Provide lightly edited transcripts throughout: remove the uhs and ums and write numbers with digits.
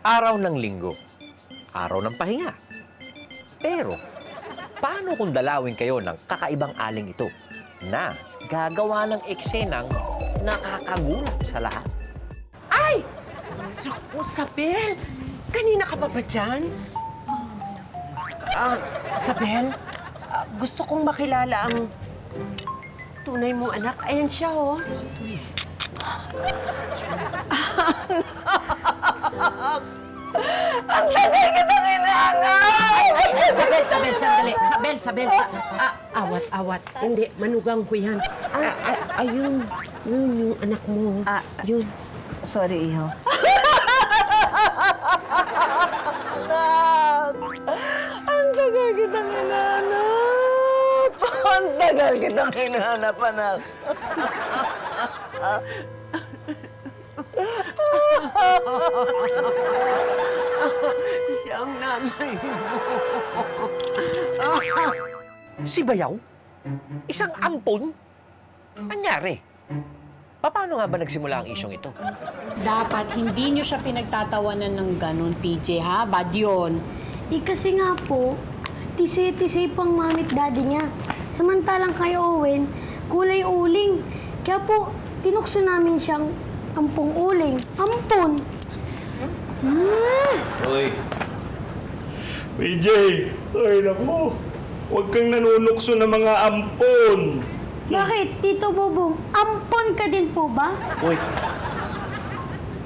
Araw ng linggo. Araw ng pahinga. Pero, paano kung dalawin kayo ng kakaibang aling ito na gagawa ng eksenang nakakagulat sa lahat? Ay! Naku, Sabel! Kanina ka pa ba dyan? Sabel, gusto kong makilala ang tunay mong anak. Ayan siya, oh. Ang tagal kitang inaanay! Sabel, sandali. Awat. Hindi, manugang ko yan. Ayun. Yun yung anak mo. Yun. Sorry, iho. Ang tagal kitang hinahanap! Ang tagal kitang hinahanap, anak. Siya ang nanay mo. Si Bayaw? Isang ampon? Anyari? Paano nga ba nagsimula ang isyong ito? Dapat hindi nyo siya pinagtatawanan ng ganun, PJ, ha? Bad yun. Kasi nga po, tisay-tisay pang mamit daddy niya. Samantalang kay Owen, kulay uling. Kaya po, tinukso namin siyang ampong uling. Ampon! Uy! PJ! Ay, naku! Huwag kang nanunukso ng mga ampon! Bakit, Tito Bobong? Ampon ka din po ba? Uy!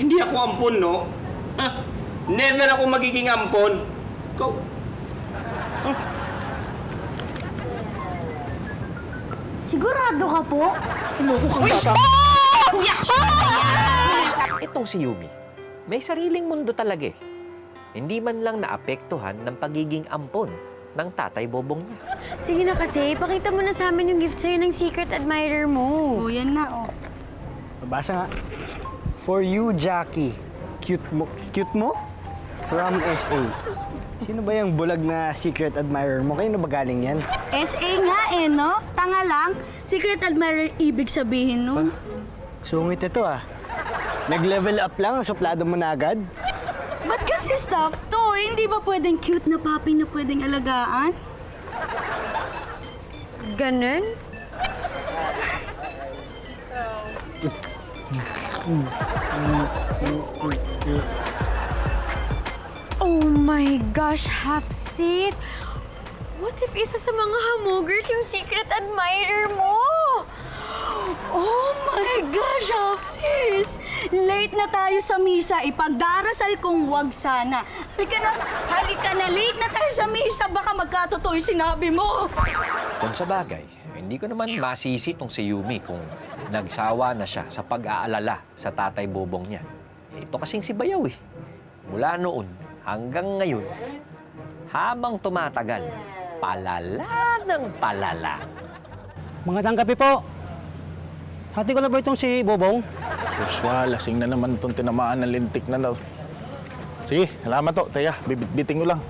Hindi ako ampon, no? Ha? Never ako magiging ampon! Ikaw? Sigurado ka po? Itong si Yumi, may sariling mundo talaga eh. Hindi man lang naapektuhan ng pagiging ampon ng tatay bobong niya. Sige na kasi, pakita mo na sa amin yung gift sa'yo ng secret admirer mo. Oh, yan na, oh. Mabasa nga. For you, Jackie. Cute mo? Cute mo? From SA. Sino ba yung bulag na secret admirer mo? Kayo na ba galing yan? SA nga eh, no? Tanga lang. Secret admirer ibig sabihin nun. Sungit ito ah. Nag-level up lang, suplado mo na agad. Ba't kasi stuff to? Hindi ba pwedeng cute na puppy na pwedeng alagaan? Ganun? Oh my gosh, half sis! What if isa sa mga hamogers yung secret admirer mo? Oh my gosh, sis! Late na tayo sa misa. Ipagdarasal kong wag sana. Halika na. Late na tayo sa misa. Baka magkatotoo yung sinabi mo. Kung sa bagay, hindi ko naman masisi tong si Yumi kung nagsawa na siya sa pag-aalala sa tatay bobong niya. Ito kasing si Bayaw eh. Mula noon hanggang ngayon, habang tumatagal, palala ng palala. Mga tanggapi po. Hati ko na ba itong si Bobong? Joshua, lasing na naman itong tinamaan ng lintik na daw. Sige, salamat to. Taya, bibit-biting ko lang.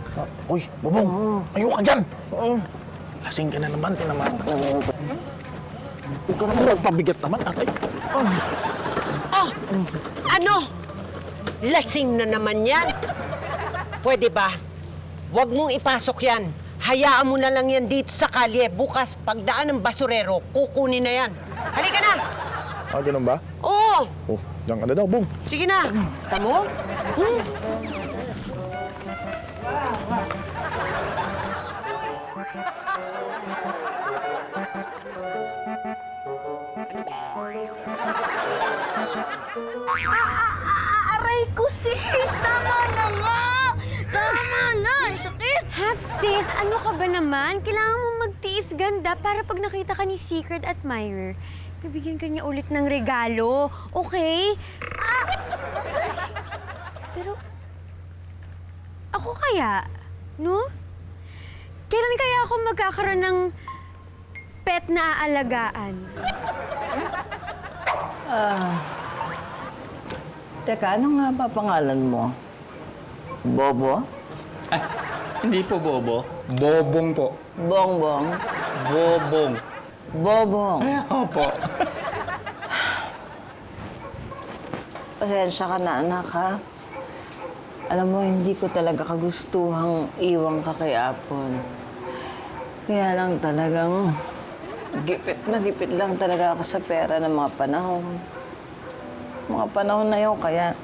Uy, Bobong! Ayaw ka dyan! Lasing ka na naman, tinamaan. Ikaw naman magpabigat naman, atay. Ano? Lasing na naman yan. Pwede ba? Huwag mong ipasok yan. Hayaan mo na lang yan dito sa kalye. Bukas, pagdaan ng basurero, kukunin na yan. Halika na! Ganun ba? Oo! Oh, diyan ka na daw, Bong. Sige na! Tamo? Aray ko, sis! Tama na nga! Tama na! Sakit! Half sis, ano ka ba naman? Kailangan mo magtiis ganda para pag nakita ka ni secret admirer, bibigyan ka niya ulit ng regalo. Okay? Pero, ako kaya, no? Kailan kaya ako magkakaroon ng pet na aalagaan? Teka, ano nga ba pangalan mo? Bobo? Hindi po, Bobo. Bobong po. Bongbong? Bobong. Bobong? Opo. Pasensya ka na, anak, ha? Alam mo, hindi ko talaga kagustuhang iwan ka kay Apple. Kaya lang talagang gipit lang talaga ako sa pera ng mga panahon. Mga panahon na yun, kaya...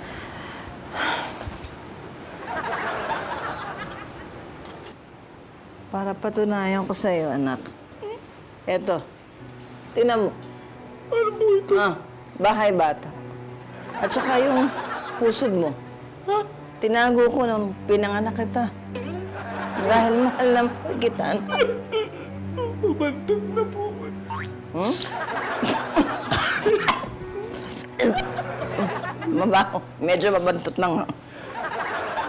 Para patunayan ko sa'yo, anak. Eto, tingnan mo. Ano po ito? Bahay bata. At saka yung pusod mo. Tinago ko nung pinanganak kita. Dahil mahal na mahal kita. Mabantog na po. Mabaho. Medyo mabantot na nga.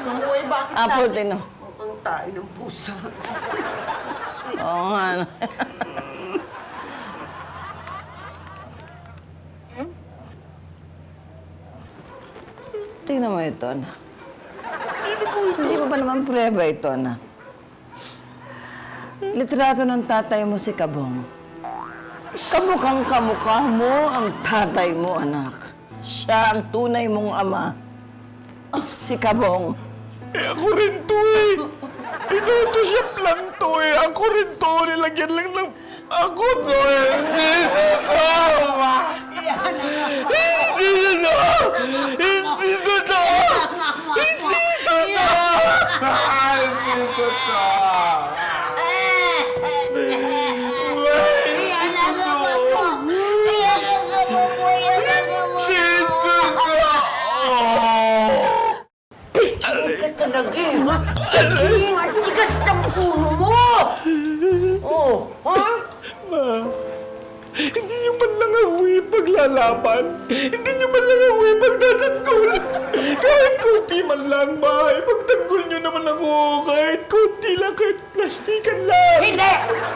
Uy, bakit Apple, tingnan. ang tayo ng pusa? Oo nga. No. Tingnan mo ito, anak. Hindi mo ba naman prueba ito, anak? Litrato ng tatay mo si Kabong. Kamukhang kamukha mo ang tatay mo, anak. Siya ang tunay mong ama. Si Kabong. Eh, ako rin to eh. Pinotoshop lang to eh. Ako rin to. Nilagyan lang ng... Ako to eh. Hindi totoo. Hindi totoo. Hindi totoo. Hindi totoo. Hindi totoo. Ka talaga eh, ha? Ang tigas ng ulo mo! Oh, ha? Hindi niyo man lang ako ipaglalaban. Hindi niyo man lang ako ipagtatanggol. Kahit kunti man lang, ma. Ipagtanggol niyo naman ako. Kahit kunti lang, kahit plastikan lang. Hindi!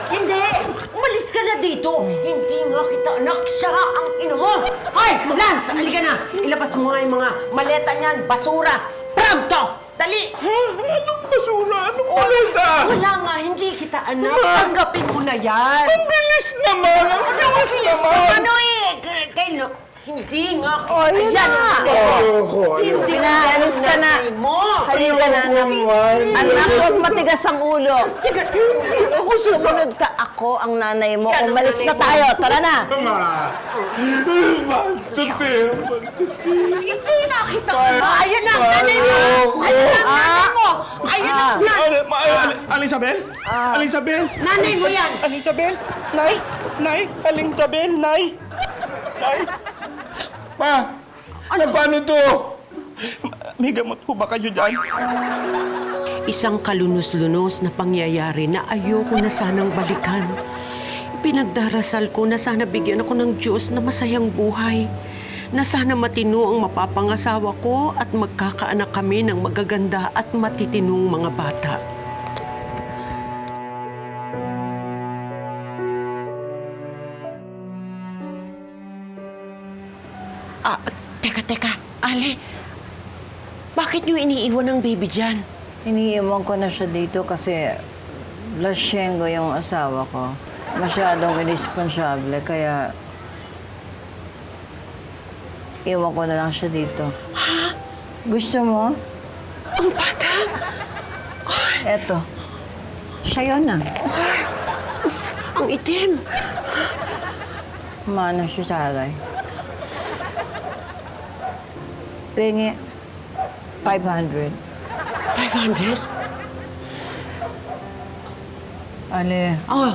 Hindi! Umalis ka na dito! Hindi nga kita anak, siya ang ino mo! Hoy! Lance! Halika na! Ilabas mo nga yung mga maleta niyan, basura! Pronto! Dali! Ha? Anong basura? Anong maleta? Wala nga, hindi kita anak. Tanggapin mo na yan! Ang bilis naman! Ang bilis naman! Ano eh? Kailan? Hindi nga. Oh, yun na. Hindi Pinaalis ka na. mo. Halika na, anak. Anak, huwag matigas ang ulo. Kung susunod ka, ako ang nanay mo. Umalis na tayo. Tara na. Hindi na kita. Ayan na, nanay mo. Ayan na, nanay mo. Ayan na, Aling Isabel? Aling Isabel? nanay mo yan. Aling Isabel? Nay? Nay? Aling Isabel? Nay? Nay? Ma? Ano? Paano to? May gamot po ba kayo dyan? Isang kalunos-lunos na pangyayari na ayoko na sanang balikan. Pinagdarasal ko na sana bigyan ako ng Diyos na masayang buhay. Na sana matino ang mapapangasawa ko at magkakaanak kami ng magaganda at matitinong mga bata. Teka, Ale. Bakit niyo iniiwan ang baby dyan? Iniiwan ko na siya dito kasi lasyenggo yung asawa ko. Masyadong irresponsable, kaya iwan ko na lang siya dito. Ha? Gusto mo? Ang bata? Eto. Siya yun na. Ang itim. Mana siya taray. Pingi 500. 500? Ale, Oh,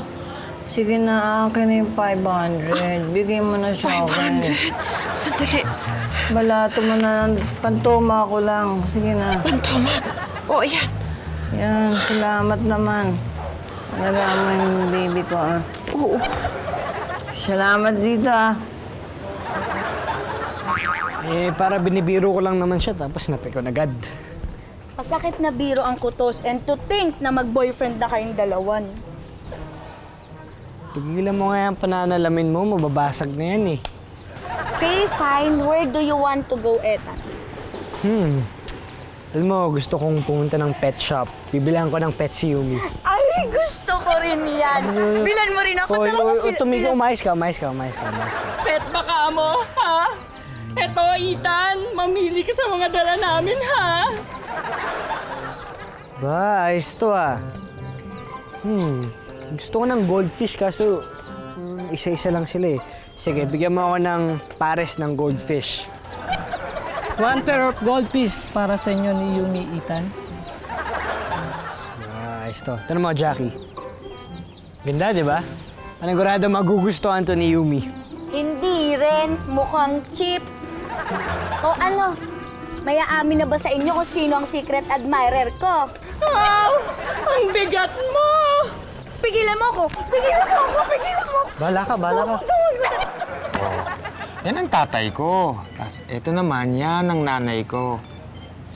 sige na, akin na yung 500. Bigay mo na siya 500? Sandali. Balato mo na ng pantoma ko lang. Sige na. Pantoma. Oh, ayan. Yan, salamat naman. Alagaan mo yung baby ko, ah. Oo. Salamat dito, ah. Para binibiro ko lang naman siya, tapos napikon agad. Masakit na biro ang kutos and to think na mag-boyfriend na kayong dalawan. Tigilan mo nga yung pananalamin mo, mababasag na yan eh. Okay, fine. Where do you want to go, Ethan? Alam mo, gusto kong pumunta ng pet shop. Bibilihan ko ng pet si Yumi. Ay, gusto ko rin yan. Bilan mo rin ako. Tumigil, umayos ka. Pet baka mo, ha? Eto, Ethan, mamili ka sa mga dala namin, ha? Ba, ayos to ah. Gusto ko ng goldfish kaso isa-isa lang sila eh. Sige, bigyan mo ako ng pares ng goldfish. 1 pair of goldfish para sa inyo ni Yumi, Ethan. Ayos to. Ito mo, Jackie. Ganda, di ba? Panigurado magugustuhan to ni Yumi. Hindi rin. Mukhang cheap. O ano? May aamin na ba sa inyo kung sino ang secret admirer ko? Ang bigat mo! Pigilan mo ako! Pigilan mo ako! Pigilan mo ako! Bahala ka, bahala ka. Yan ang tatay ko. Tapos ito naman, yan ang nanay ko.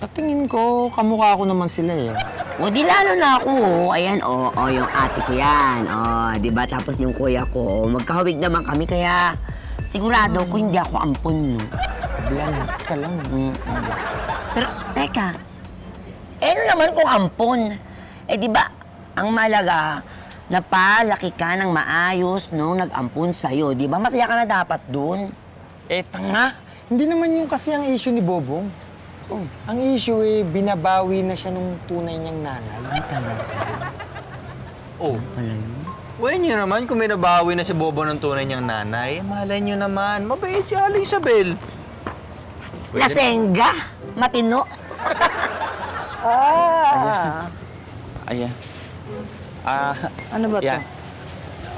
Sa tingin ko, kamukha ko naman sila eh. O di lalo na ako, ayan yung ate ko yan, di ba? Tapos yung kuya ko, magkahawig naman kami kaya sigurado ko hindi ako ampon, no? Blank ka lang. Pero teka, ano naman kung ampon? Di ba, ang malaga, napalaki ka ng maayos nung nag-ampon sa'yo, di ba? Masaya ka na dapat dun. Tanga! Hindi naman yung kasi ang issue ni Bobong. Ang issue binabawi na siya nung tunay niyang nanay. Well, nyo naman, kung may nabawi na si Bobo ng tunay niyang nanay, malay nyo naman, mabait si Aling Isabel. Lasengga, matino. Ayan. Ano ba Yan.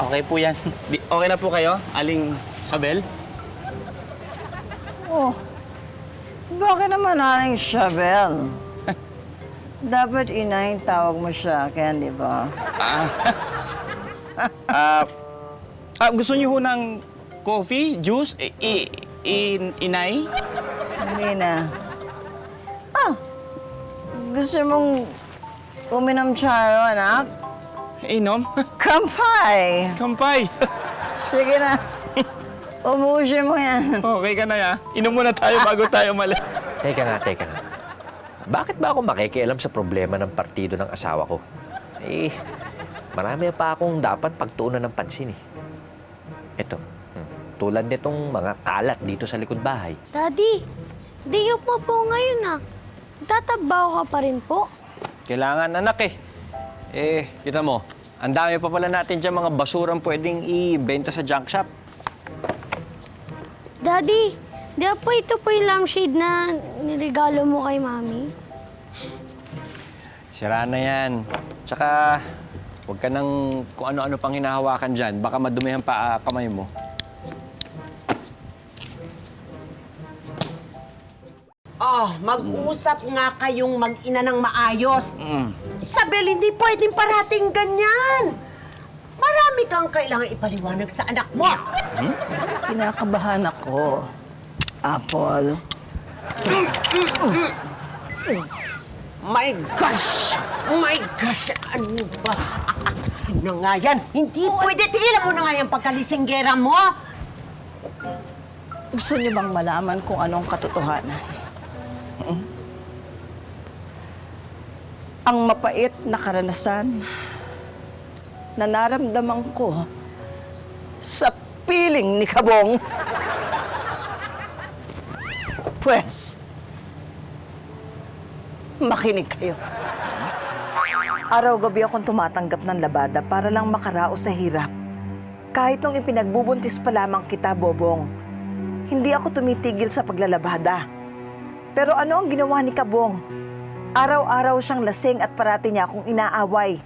Okay po yan. Okay na po kayo, Aling Isabel? Oh, bakit naman Aling Isabel? Dapat inay tawag mo siya, kaya di ba? Gusto niyo ho ng coffee, juice, inay? Hindi na. Gusto mong uminom charo, anak? Inom? Kampay! Kampay! Sige na. Umuusin mo yan. Okay ka na ya. Inom muna tayo bago tayo malis. Teka nga. Bakit ba ako makikialam sa problema ng partido ng asawa ko? Marami pa akong dapat pagtuunan ng pansin eh. Ito, tulad nitong mga kalat dito sa likod bahay. Daddy, day off mo po ngayon ah. Tatabaw ka pa rin po. Kailangan anak eh. Kita mo, ang dami pa pala natin dyan mga basurang pwedeng ibenta sa junk shop. Daddy, di ba po ito po yung lampshade na niregalo mo kay Mami? Sira na yan. Tsaka, huwag ka nang kung ano-ano pang hinahawakan dyan. Baka madumihan pa kamay mo. Mag-usap nga kayong mag-ina ng maayos. Isabel, hindi pwedeng parating ganyan. Marami kang kailangan ipaliwanag sa anak mo. Kinakabahan ako, Apple. My gosh! Ano ba? Ano nga yan? Hindi pwede. Tigilan mo na nga yung pagkalisinggera mo. Gusto niyo bang malaman kung anong katotohanan? Ang mapait na karanasan na naramdaman ko sa piling ni Kabong. Pwes, makinig kayo. Araw-gabi akong tumatanggap ng labada para lang makaraos sa hirap. Kahit nung ipinagbubuntis pa lamang kita, Bobong, hindi ako tumitigil sa paglalabada. Pero ano ang ginawa ni Kabong? Araw-araw siyang lasing at parati niya akong inaaway.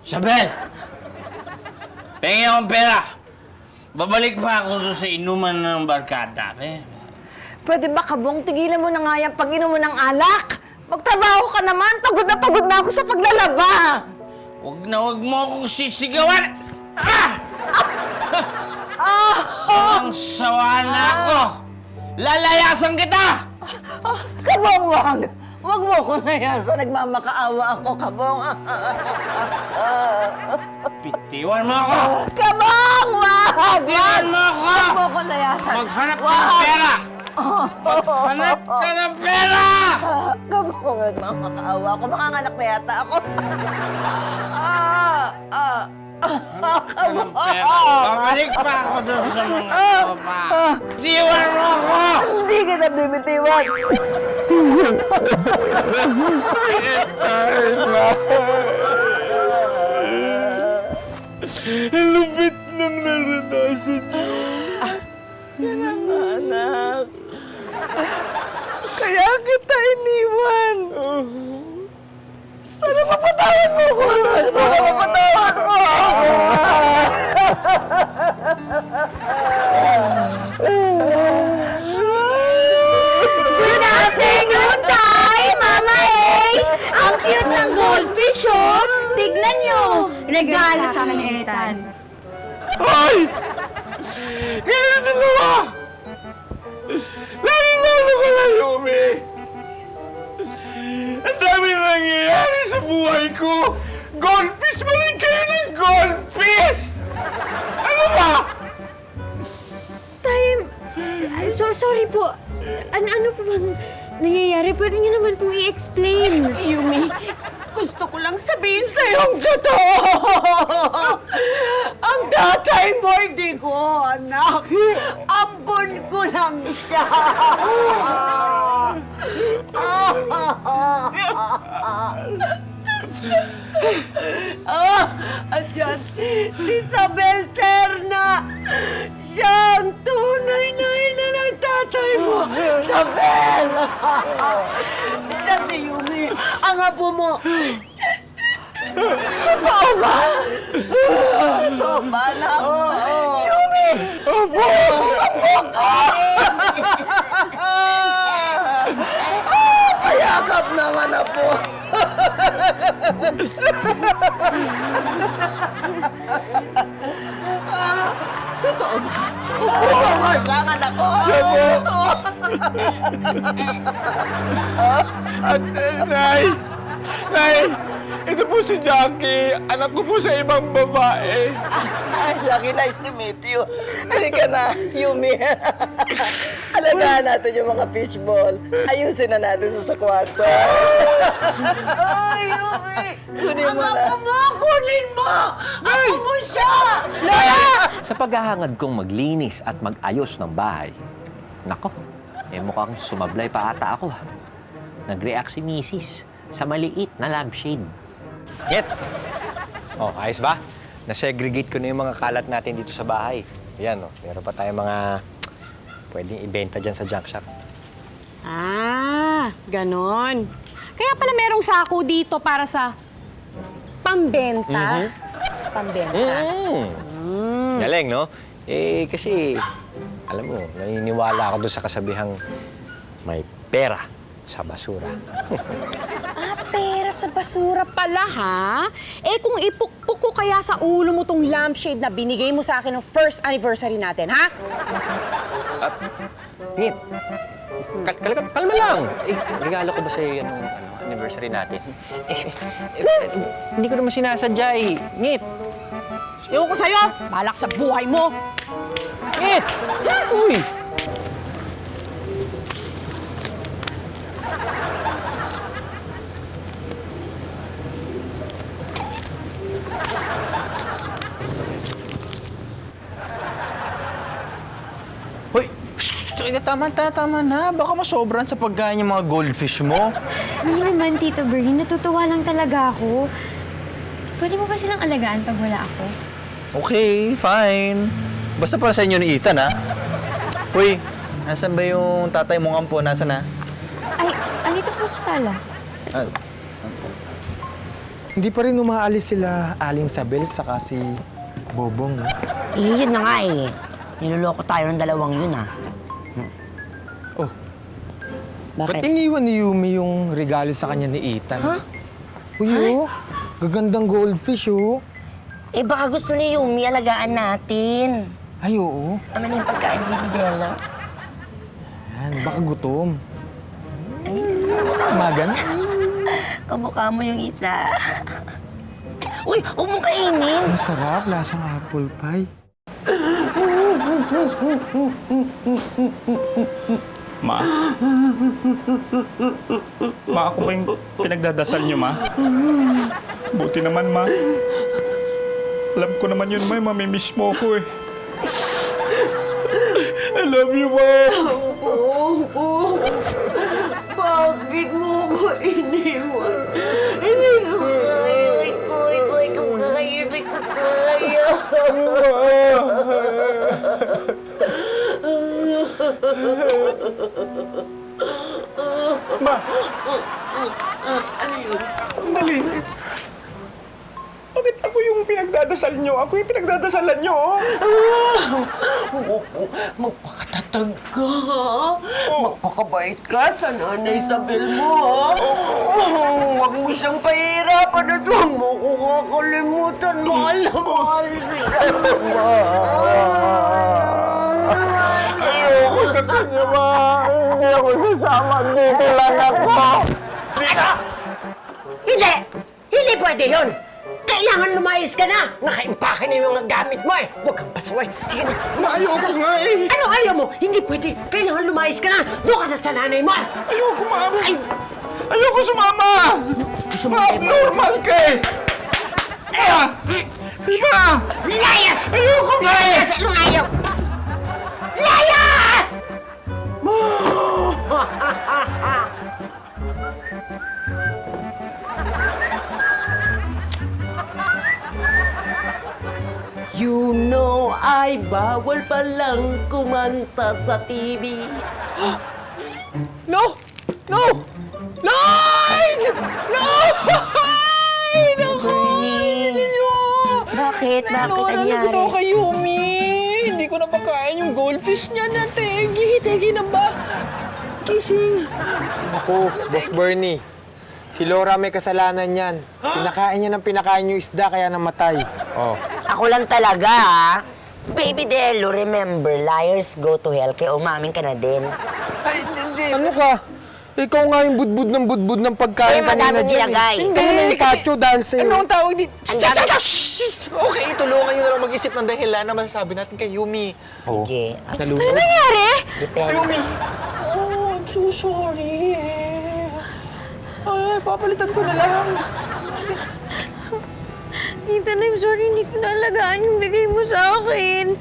Isabel! Pengi akong pera! Babalik pa ako doon sa inuman ng barkada. Pwede ba, Kabong, tigilan mo na nga yan pag-inom mo ng alak? Magtrabaho ka naman! Pagod na ako sa paglalaba! Huwag mo akong sisigawan! Sawang-sawa na ako! Lalayasan kita! Kabong, wag! Wag mo ko nayasan. Nagmamakaawa ako, Kabong. Bitiwan mo ako! Kabong, wag! Bitiwan mo ako! Wag mo ko nayasan. Maghanap ka ng pera! Maghanap ka ng pera! Kabong, nagmamakaawa ako. Makanganak na yata ako. Kabong! Babalik pa ako doon sa mga tropa. Bitiwan mo ako! Hindi kita bibitiwan. Ang lupit ng naranasan niyo. Kaya nga, anak. Kaya kita iniwan. Sana mapatawan mo ko, anak. Sana mapatawan mo ako. Good afternoon, Tay! Mama A! Ang cute ng goldfish, oh! Tignan nyo! Regalo sa akin ni Ethan. Hoy! Kaya dalawa! Laging nalo ka na, Yumi! Ang dami na nangyayari sa buhay ko! Goldfish pa rin kayo ng goldfish! Ano ba? Sorry po. Ano po bang nangyayari? Pwede niyo naman pong i-explain. Yumi, gusto ko lang sabihin sa'yo ang totoo. Ang tatay mo, hindi ko, anak. Ambon ko lang siya. At yan, si Isabel Serna. Siya ang tunay na ina ng tatay mo. Isabel! Siya si Yumi, ang apo mo. Totoo ba? Totoo ba, anak? Yumi! Apo! Apo ko! Payakap naman, apo. Totoo ba? Totoo ba siya, anak ko? Totoo. At, Nay! Nay! Ito po si Jackie. Anak ko po sa ibang babae. Ay, Lucky, nice to meet you. Halika na, Yumi. Alagaan natin yung mga fishball. Ayusin na natin sa kwarto. Ay, Yumi! Kunin mo Ang na. apo mo! Kunin mo! Apo mo siya! Sa paghahangad kong maglinis at mag-ayos ng bahay, nako, mukhang sumablay pa ata ako. Nag-react si Mrs. sa maliit na lampshade. Get! Oh, ayos ba? Na-segregate ko na yung mga kalat natin dito sa bahay. Ayan, oh, meron pa tayong mga pwedeng ibenta dyan sa junk shop. Ah, ganon. Kaya pala merong sako dito para sa pambenta. Pambenta. Galing, no? Kasi, alam mo, naniniwala ako doon sa kasabihang may pera sa basura. Pera sa basura pala, ha? Kung ipukpuk ko kaya sa ulo mo tong lampshade na binigay mo sa akin ng first anniversary natin, ha? Ngit, kalma lang. Regalo ko ba sa'yo yan ng anniversary natin? Hindi ko naman sinasadya eh. Ngit! Ewan ko sa'yo, balak sa buhay mo. Ngit! Uy! Hoy! Tama na. Baka masobran sa pagkain yung mga goldfish mo. Hindi naman, Tito Bernie. Natutuwa lang talaga ako. Pwede mo ba silang alagaan pag wala ako? Okay, fine. Basta para sa inyo ni Ethan, ha? Hoy, nasan ba yung tatay mong ampo? Nasaan na? Ay, andito po sa sala. Hindi pa rin umaalis sila Aling Isabel saka si Bobong. No? Yun na nga eh. Niloloko tayo ng dalawang yun, ha? Oh, Bakit? ba't iniwan ni Yumi yung regalo sa kanya ni Ethan? Ha? Uy, oh, gagandang goldfish, oh. Baka gusto ni Yumi alagaan natin. Ay, oo. Ano na yung pagkain, Baby Della? Yan, baka gutom. Magan? Kamukha mo yung isa. Uy, huwag mong kainin. Ang sarap, lasang apple pie. Ma? Ma, ako ba yung pinagdadasal niyo, Ma? Buti naman, Ma. Alam ko naman yun, Ma. Mamimiss mo ko, eh. I love you, Ma. Bakit? iniwan. Hindi ko kaya. Hindi ko kaya. Hindi ko kaya. Ma! Dali. Bakit ako yung pinagdadasal nyo? Ako yung pinagdadasalan nyo, oh. Magpakatatag ka, ha? Magpakabait ka sa Nanay Isabel mo, ha? Huwag mo siyang pahirapan at huwag mo ko kakalimutan. Mahal na mahal kita. Ayoko sa kanya, ma. Hindi ako sasama. Dito lang ako. Ano? Hindi! Hindi pwede yun! Kailangan lumayas ka na! Nakaimpake na yung mga gamit mo eh! Huwag kang pasaway! Sige na! Ayoko nga eh! Ano ayaw mo? Hindi pwede! Kailangan lumayas ka na! Doon ka na sa nanay mo! Ayoko, ma. Ay! Ayoko sumama! Ma-abnormal ka eh! Diba? Layas! Ayoko nga eh! Layas! Anong ayaw? Layas! You know, ay bawal palang kumanta sa TV. No! No! No! No! Ay! Naku! Hindi nyo! Bakit? Bakit? Nalora na ko kay Yumi. Hindi ko na makain yung goldfish niya na Tegi. Tegi na ba? Kissing. Ako, Boss Bernie. Si Laura may kasalanan yan. Pinakain niya ng pinakain yung isda kaya namatay. Oh. Ako lang talaga, ha? Baby Delo, remember, liars go to hell, kaya umamin ka na din. Ay, hindi. Ano ka? Ikaw nga yung budbud ng pagkain Eh, kanina madaming dyan. nilagay. Hindi. Ikaw na yung pacho dahil sa'yo. Ano ang tawag dito? Ang dami- Okay, tulungan nyo na lang mag-isip ng dahilan na masasabi natin kay Yumi. Sige. Nalulog. Ano nangyari? Yumi! Oh, I'm so sorry. Ay, papalitan ko na lang. Ethan, I'm sorry, hindi ko naalagaan yung bigay mo sa akin.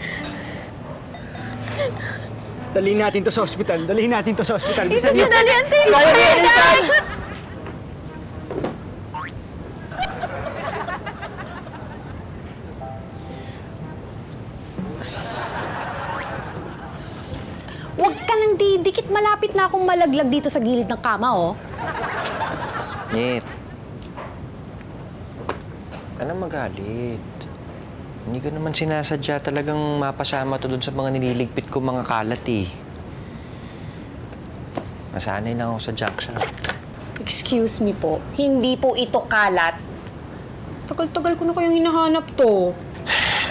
Dalhin natin to sa ospital. Dalhin natin to sa ospital. Ethan, dali, antay! Huwag ka nang didikit. Malapit na akong malaglag dito sa gilid ng kama, oh. Nyet. Huwag ka na magalit. Hindi ko naman sinasadya talagang mapasama to dun sa mga nililigpit ko mga kalat eh. Nasanay lang ako sa junk shop. Excuse me po. Hindi po ito kalat. Tagal-tagal ko na kayong hinahanap to.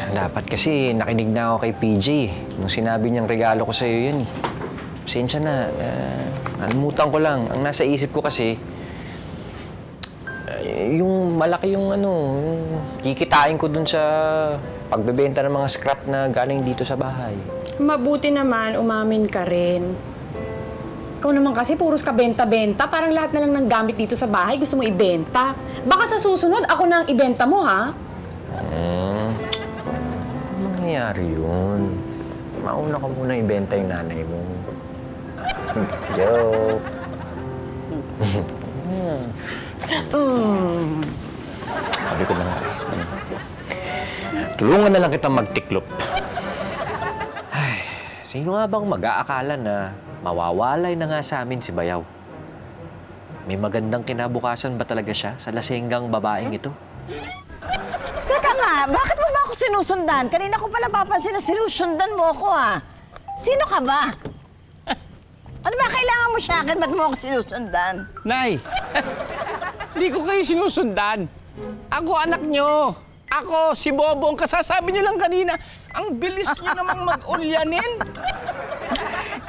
Dapat kasi nakinig na ako kay PJ nung sinabi niyang regalo ko sa'yo yun eh. Pasensya na. Nalimutan ko lang. Ang nasa isip ko kasi, yung malaki yung kikitain ko dun sa pagbebenta ng mga scrap na galing dito sa bahay. Mabuti naman, umamin ka rin. Ikaw naman kasi, puros ka benta-benta. Parang lahat na lang ng gamit dito sa bahay gusto mo ibenta. Baka sa susunod, ako na ang ibenta mo, ha? Ano mangyayari yun? Mauna ko muna ibenta yung nanay mo. Joke. Sabi ko na nga. Tulungan na lang kitang magtiklop. Ay, sino nga bang mag-aakala na mawawalay na nga sa amin si Bayaw? May magandang kinabukasan ba talaga siya sa lasenggang babaeng ito? Teka nga, bakit mo ba ako sinusundan? Kanina ko pa napapansin na sinusundan mo ako, ah. Sino ka ba? Ano ba kailangan mo siya akin? Ba't mo ako sinusundan? Nay, hindi ko kayo sinusundan. Ako anak nyo. Ako, si Bobong. Kasasabi nyo lang kanina, ang bilis nyo namang mag-ulyanin.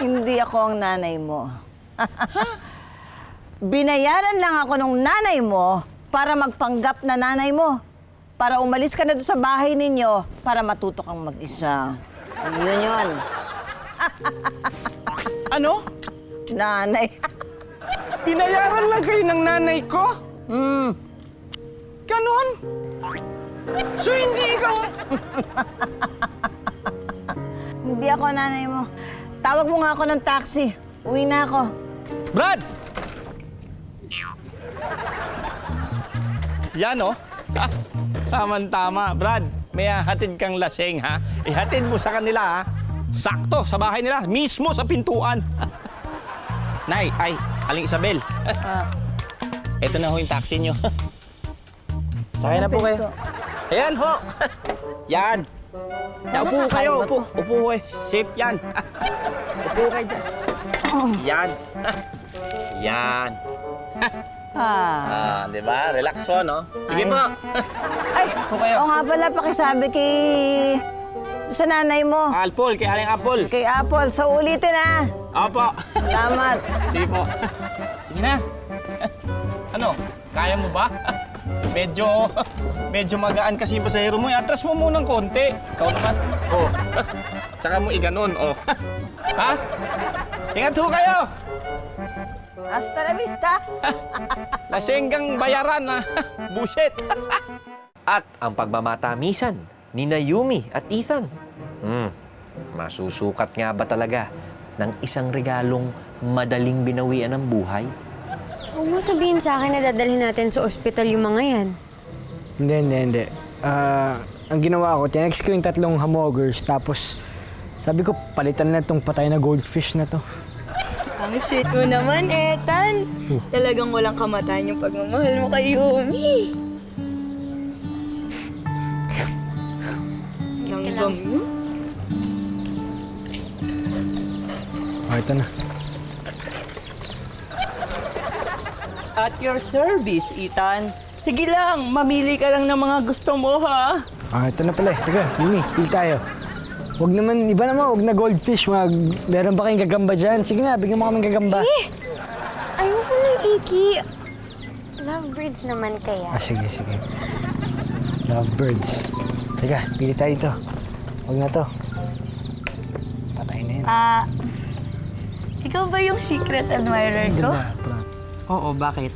Hindi ako ang nanay mo. Binayaran lang ako ng nanay mo para magpanggap na nanay mo. Para umalis ka na doon sa bahay ninyo para matuto kang mag-isa. Yun yun. Ano? Nanay. Binayaran lang kayo ng nanay ko? Ganon? So hindi ikaw... Hindi ako nanay mo. Tawag mo nga ako ng taxi. Uwi na ako. Brad! Yan, oh. Ha? Tama-tama. Brad, may hatid kang laseng, ha? Ihatid mo sa kanila, ha? Sakto, sa bahay nila. Mismo sa pintuan. Nay, Aling Isabel. Ito na ho yung taxi nyo. Sakay na po kayo. Ayan ho. Yan. Upo kayo. Upo kayo. Safe yan. Upo kayo dyan. Yan. Yan. Di ba? Relax ho, no? Sige po. Ay, Upo kayo. oo nga pala, pakisabi kay... sa nanay mo. Apple, kay Aling Apple. Kay Apple. So, ulitin ah. Opo. Salamat. Sige po. Sige na. Ano? Kaya mo ba? Medyo magaan kasi yung pasahero mo. Atras mo munang konti. Ikaw naman. Oh. Tsaka mo iganon. Oh. Ha? Ingat ho kayo. Hasta la vista. Lasenggang bayaran na. Bullshit. At ang pagmamatamisan ni Yumi at Ethan. Masusukat nga ba talaga ng isang regalong madaling binawian ng buhay? Huwag mo sabihin sa akin na dadalhin natin sa ospital yung mga yan. Hindi. Ang ginawa ko, tinext ko yung 3 hamburgers, tapos sabi ko, palitan na itong patay na goldfish na to. Ang sweet mo naman, Ethan. Talagang walang kamatayan yung pagmamahal mo kay Yumi. Langgam mo? Ito na. At your service, Ethan. Sige lang, mamili ka lang ng mga gusto mo, ha? Ito na pala. Teka, Yumi, pil tayo. Huwag naman, iba naman, huwag na goldfish. Meron ba kayong gagamba dyan? Sige nga, bigyan mo kaming gagamba. Ayoko ng iki. Lovebirds naman kaya. Sige. Lovebirds. Teka, pili tayo ito. Huwag na to. Patay na yun. Ikaw ba yung secret admirer ko? Oo, bakit?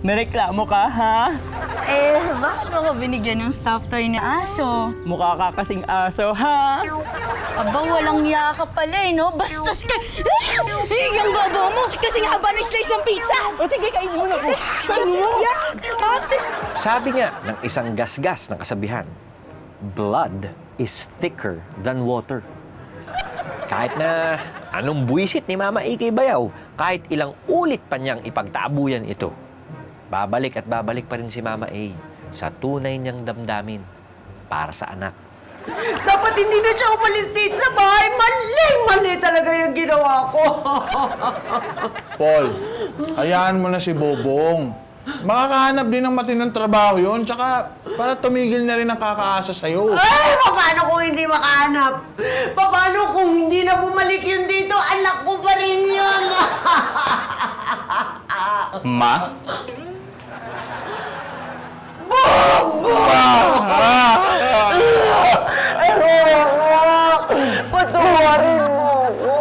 May reklamo ka, ha? Bakit mo ko binigyan ng stuffed toy na aso? Mukha ka kasing aso, ha? Aba, walang iya ka pala no? Bastos ka! Yung bobo mo! Kasi nga haba ng slice ng pizza! O sige, kainin mo na po. Sabi nga ng isang gasgas na kasabihan, blood is thicker than water. Kahit na anong buwisit ni Mama A kay Bayaw, kahit ilang ulit pa niyang ipagtaabuyan ito, babalik at babalik pa rin si Mama A sa tunay niyang damdamin para sa anak. Dapat hindi na siya umalis dito sa bahay. Mali talaga yung ginawa ko. Paul, hayaan mo na si Bobong. Makakahanap din ng matinong trabaho yun, tsaka para tumigil na rin ang kakaasa sa'yo. Ay, paano kung hindi makahanap? Paano kung hindi na bumalik yun dito? Anak ko pa rin yun. Ma? Patawarin mo ako.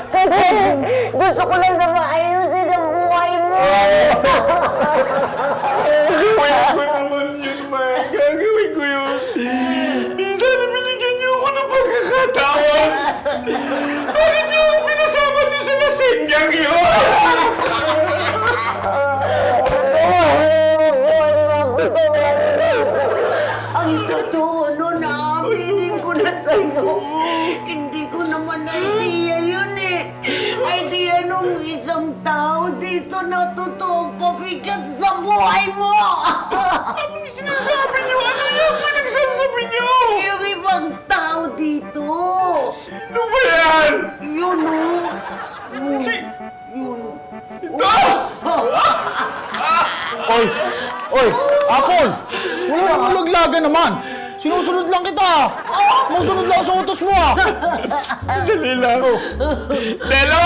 Kasi gusto ko lang na maayusin ang buhay mo. Gagawin ko naman yun, Ma. Gagawin ko yun. Minsan na binigyan niyo ako ng pagkakataon. Bakit niyo ako pinasama niyo sa lasenggang yun? Ang totoo nun, aaminin ko na sa'yo. Hindi ko naman idea yun eh. Idea nung isang tao dito na totoong pabigat sa buhay mo. Anong sinasabi niyo? Ano yung pinagsasabi niyo? Yung ibang tao dito. Sino ba yan? Yun oh. Oy! Apple! Wala namang laglaga naman! Sinusunod lang kita! Musunod lang sa utos mo! Dali lang! Delo!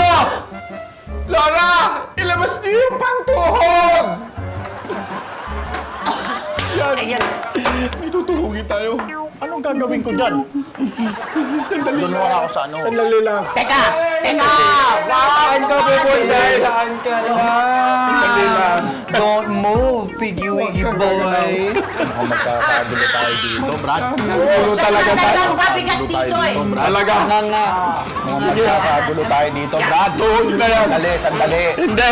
Laura! Ilabas niyo yung pantuhog! Yan! May tutuhugin tayo. Anong gagawin ko dyan? Sandali lang. Doon ako sa ano. Sandali lang. Teka! Saan ka pupunta? Saan ka lang? Sandali lang. Don't move, piggy-wiggy boy. Mukhang magkakagulo tayo dito, Brad. Gulo talaga tayo. Mabigat dito eh. Talaga. Mukhang magkakagulo tayo dito, Brad. Sandali, sandali. Hindi.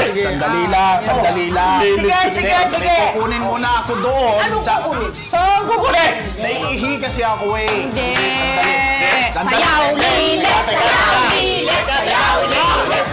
Sandali lang. Sige. Kukunin mo na ako doon. Anong kukunin? Saan kukunin? Naiihi kasi ako eh. Hindi. Sandali. Sayaw, lilit, sayaw, lilit, sayaw, lilit.